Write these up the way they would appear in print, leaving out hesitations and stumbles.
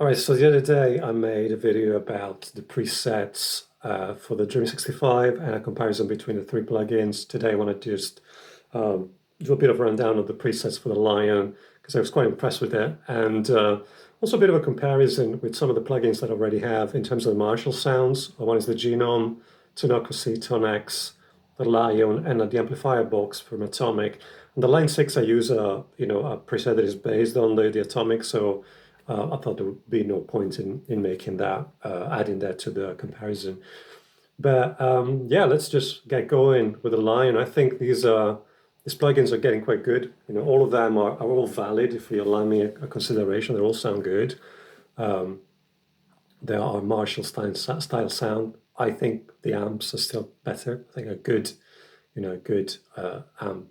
All right, so the other day I made a video about the presets for the Dream 65 and a comparison between the three plugins. Today I want to just do a bit of a rundown of the presets for the Lion because I was quite impressed with it, and also a bit of a comparison with some of the plugins that I already have in terms of the Marshall sounds. One is the Genome, Tonocracy, Tonex, the Lion, and the amplifier box from Atomic. And the Line 6 I use a preset that is based on the Atomic, so I thought there would be no point in making that, adding that to the comparison. But yeah, let's just get going with the Lion. I think these plugins are getting quite good. All of them are all valid if you allow me a consideration. They all sound good. They are Marshall style sound. I think the amps are still better. I think a good amp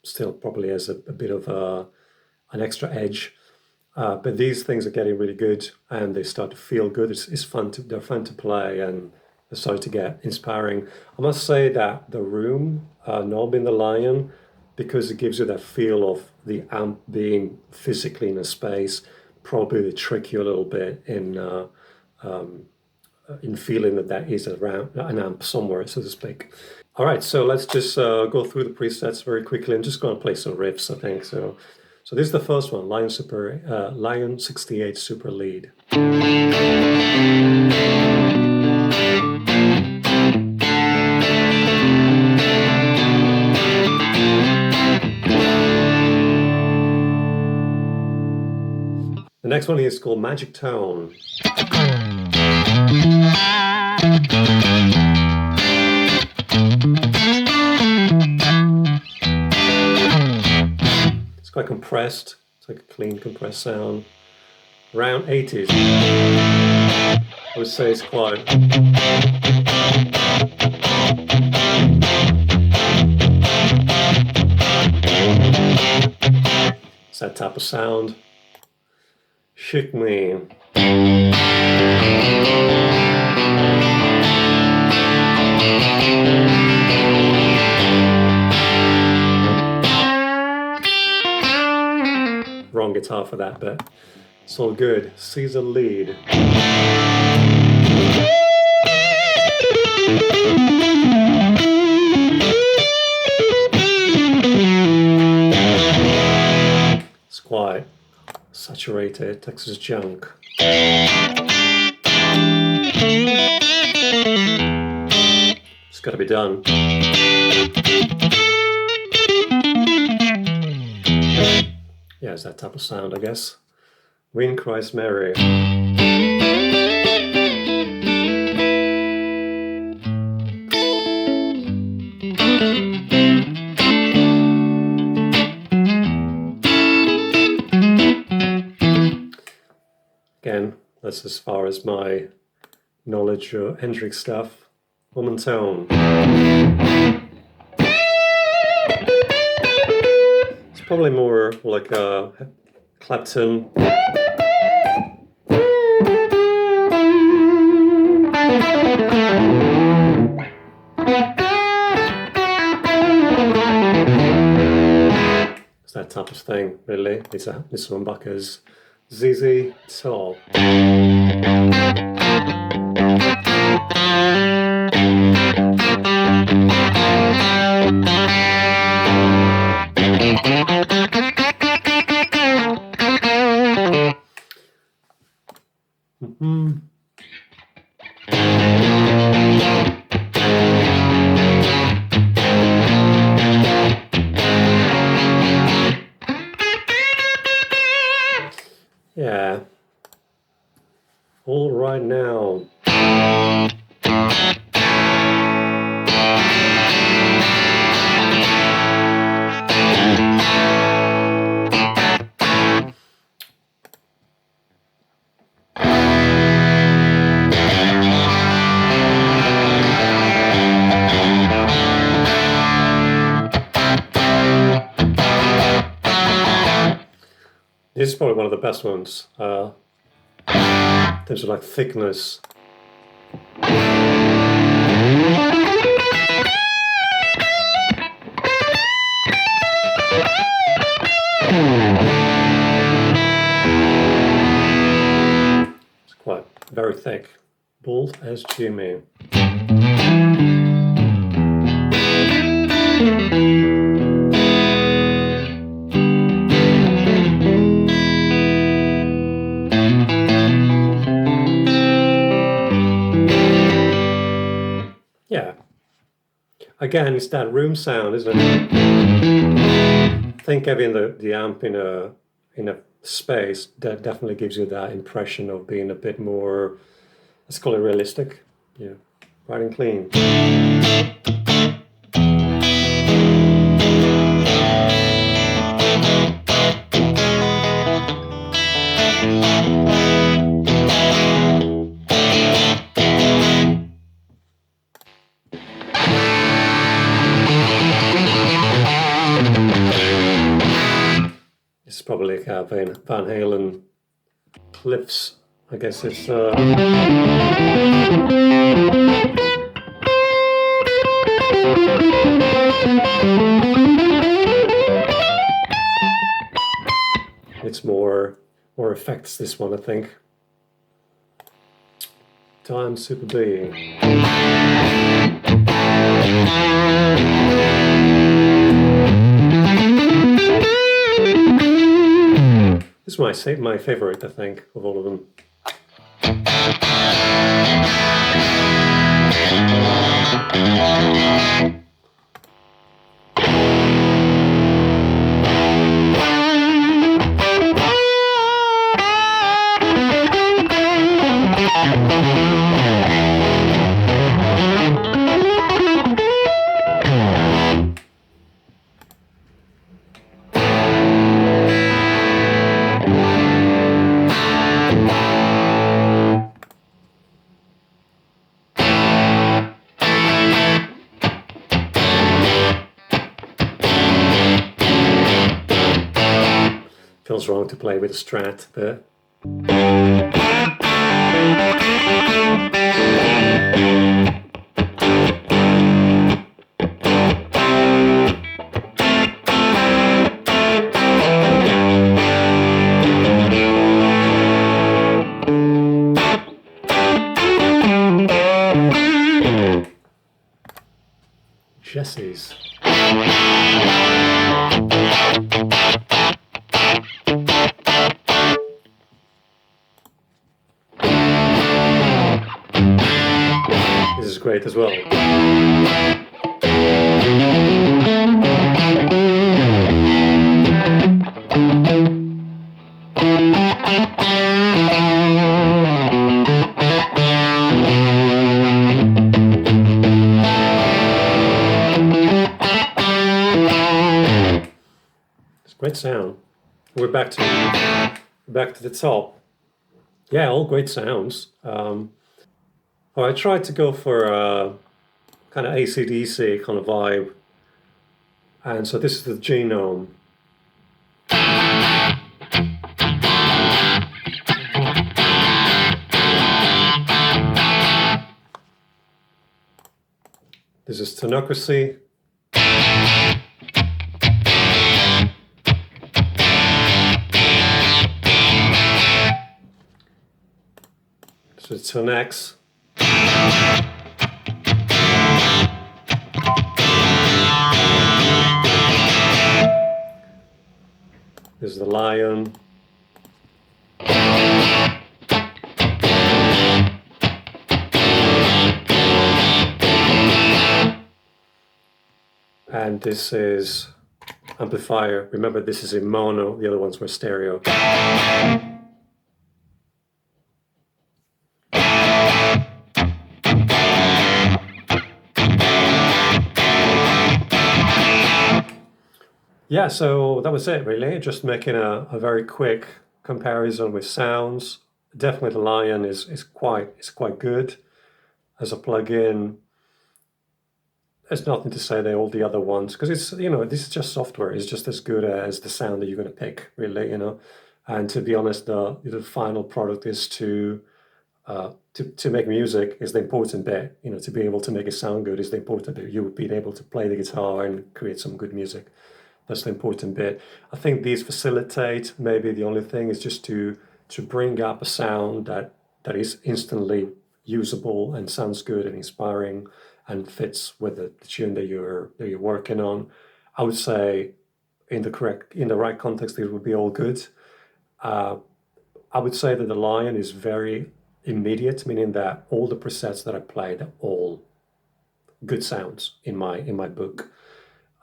still probably has a bit of an extra edge. But these things are getting really good, and they start to feel good. It's fun they're fun to play, and they start to get inspiring. I must say that the room knob in the Lion, because it gives you that feel of the amp being physically in a space, probably trick you a little bit in feeling that is around an amp somewhere, so to speak. All right, so let's just go through the presets very quickly. I'm just going to play some riffs, I think. So this is the first one, Lion 68 Super Lead. The next one is called Magic Tone. It's quite compressed. It's like a clean compressed sound. Around 80s. I would say it's quite... It's that type of sound. Shook Me. Wrong guitar for that, but it's all good. Caesar Lead. It's quite saturated, Texas junk. It's got to be done. Yeah, it's that type of sound, I guess. Wind Cries Mary. Again, that's as far as my knowledge of Hendrix stuff. Woman Tone. It's probably more like a Clapton. It's that type of thing, really. It's Humbuckers. ZZ Top. Yeah. All right now. This is probably one of the best ones. In terms of like thickness. very thick, bold as Jimmy. Yeah. Again, it's that room sound, isn't it? I think having the amp in a space that definitely gives you that impression of being a bit more, let's call it realistic. Yeah, bright and clean. It's probably like Van Halen Cliffs. I guess it's more effects, this one, I think. Time Super B. This is my favorite, I think, of all of them. Feels wrong to play with a Strat, but Jesse's. This is great as well. It's great sound. We're back to the top. Yeah, all great sounds. I tried to go for a kind of AC/DC kind of vibe, and so this is the Genome. This is Tonocracy. This is Tonex. This is the Lion. And this is amplifier. Remember, this is in mono, the other ones were stereo. Yeah, so that was it really, just making a very quick comparison with sounds. Definitely the Lion is quite good as a plugin. There's nothing to say all the other ones, because it's, this is just software. It's just as good as the sound that you're going to pick, really, And to be honest, the final product is to make music is the important bit. To be able to make it sound good is the important bit. You being able to play the guitar and create some good music. That's the important bit. I think these facilitate. Maybe the only thing is just to bring up a sound that that is instantly usable and sounds good and inspiring and fits with the tune that you're working on, I would say in the right context, it would be all good. I would say that the Lion is very immediate, meaning that all the presets that I played are all good sounds in my book.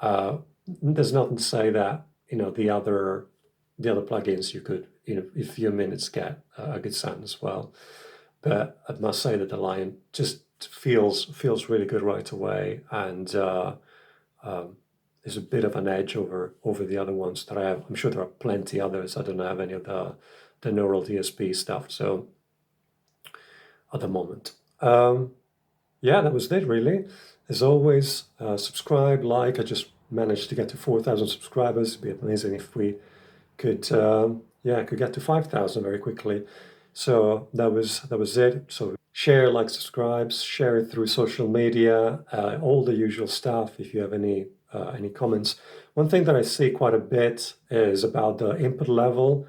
There's nothing to say that the other plugins you could in a few minutes get a good sound as well. But I must say that the Lion just feels really good right away, and there's a bit of an edge over the other ones that I have. I'm sure there are plenty others. I don't have any of the neural DSP stuff. So at the moment, yeah, that was it really. As always, subscribe, like. I just managed to get to 4,000 subscribers. It'd be amazing if we could, could get to 5,000 very quickly. So that was it. So share, like, subscribe, share it through social media, all the usual stuff. If you have any comments, one thing that I see quite a bit is about the input level.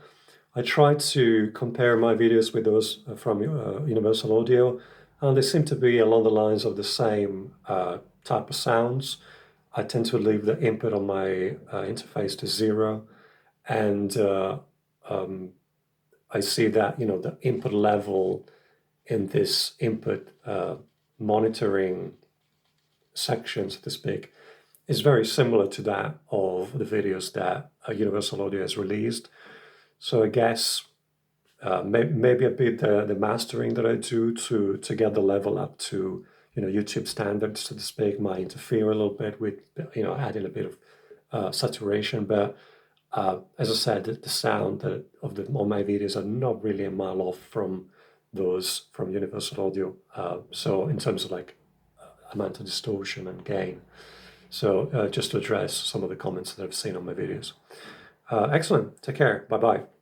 I try to compare my videos with those from Universal Audio, and they seem to be along the lines of the same type of sounds. I tend to leave the input on my interface to 0, and I see that the input level in this input monitoring section, so to speak, is very similar to that of the videos that Universal Audio has released. So I guess maybe a bit the mastering that I do to get the level up to YouTube standards, so to speak, might interfere a little bit with adding a bit of saturation. But as I said, the sound of all my videos are not really a mile off from those from Universal Audio. So in terms of like amount of distortion and gain. So just to address some of the comments that I've seen on my videos. Excellent. Take care. Bye-bye.